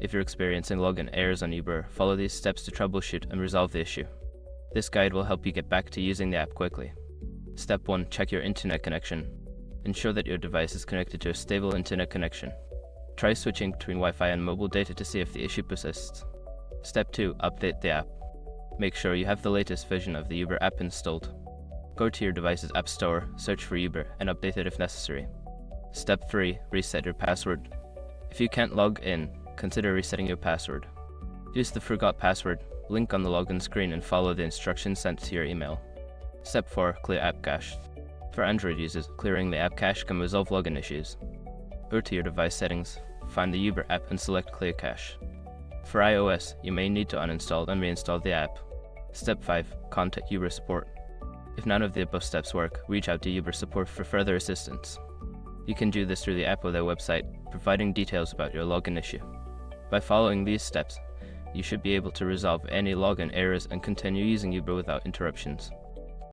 If you're experiencing login errors on Uber, follow these steps to troubleshoot and resolve the issue. This guide will help you get back to using the app quickly. Step 1. Check your internet connection. Ensure that your device is connected to a stable internet connection. Try switching between Wi-Fi and mobile data to see if the issue persists. Step 2. Update the app. Make sure you have the latest version of the Uber app installed. Go to your device's app store, search for Uber, and update it if necessary. Step 3. Reset your password. If you can't log in, consider resetting your password. Use the Forgot Password link on the login screen and follow the instructions sent to your email. Step 4. Clear app cache. For Android users, clearing the app cache can resolve login issues. Go to your device settings, find the Uber app and select Clear Cache. For iOS, you may need to uninstall and reinstall the app. Step 5. Contact Uber support. If none of the above steps work, reach out to Uber support for further assistance. You can do this through the app or their website, providing details about your login issue. By following these steps, you should be able to resolve any login errors and continue using Uber without interruptions.